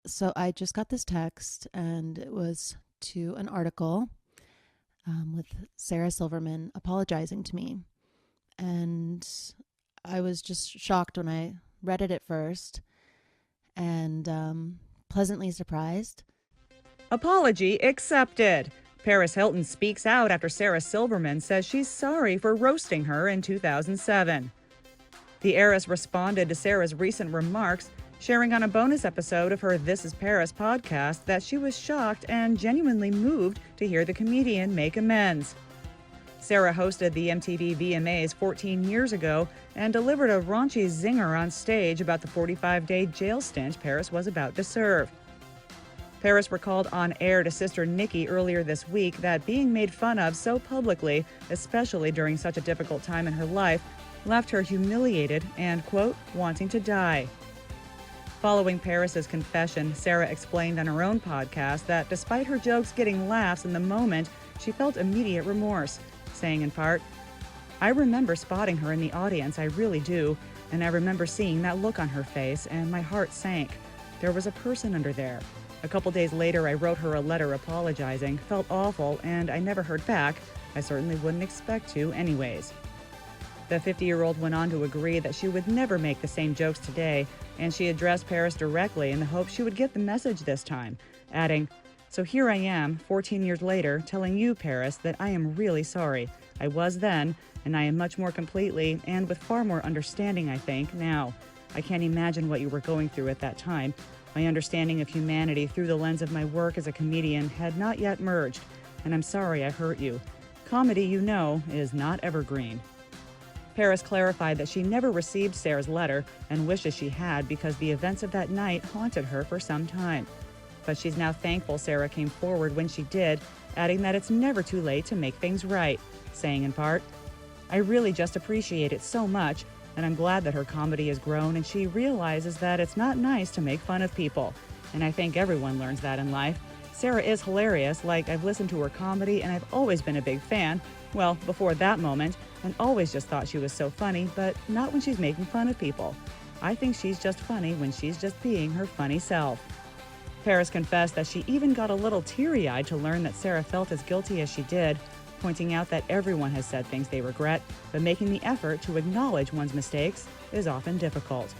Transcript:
So I just got this text, and it was to an article with Sarah Silverman apologizing to me. And I was just shocked when I read it at first, and pleasantly surprised. Apology accepted. Paris Hilton speaks out after Sarah Silverman says she's sorry for roasting her in 2007. The heiress responded to Sarah's recent remarks, sharing on a bonus episode of her This Is Paris podcast that she was shocked and genuinely moved to hear the comedian make amends. Sarah hosted the MTV VMAs 14 years ago and delivered a raunchy zinger on stage about the 45-day jail stint Paris was about to serve. Paris recalled on air to sister Nikki earlier this week that being made fun of so publicly, especially during such a difficult time in her life, left her humiliated and, quote, wanting to die. Following Paris's confession, Sarah explained on her own podcast that despite her jokes getting laughs in the moment, she felt immediate remorse, saying in part, "I remember spotting her in the audience, I really do, and I remember seeing that look on her face, and my heart sank. There was a person under there. A couple days later, I wrote her a letter apologizing, felt awful, and I never heard back. I certainly wouldn't expect to anyways." The 50-year-old went on to agree that she would never make the same jokes today, and she addressed Paris directly in the hope she would get the message this time, adding, "So here I am, 14 years later, telling you, Paris, that I am really sorry. I was then, and I am much more completely and with far more understanding, I think, now. I can't imagine what you were going through at that time. My understanding of humanity through the lens of my work as a comedian had not yet merged, and I'm sorry I hurt you. Comedy, you know, is not evergreen." Paris clarified that she never received Sarah's letter and wishes she had because the events of that night haunted her for some time. But she's now thankful Sarah came forward when she did, adding that it's never too late to make things right, saying in part, "I really just appreciate it so much, and I'm glad that her comedy has grown and she realizes that it's not nice to make fun of people. And I think everyone learns that in life. Sarah is hilarious, like I've listened to her comedy and I've always been a big fan, well, before that moment, and always just thought she was so funny, but not when she's making fun of people. I think she's just funny when she's just being her funny self." Paris confessed that she even got a little teary-eyed to learn that Sarah felt as guilty as she did, pointing out that everyone has said things they regret, but making the effort to acknowledge one's mistakes is often difficult.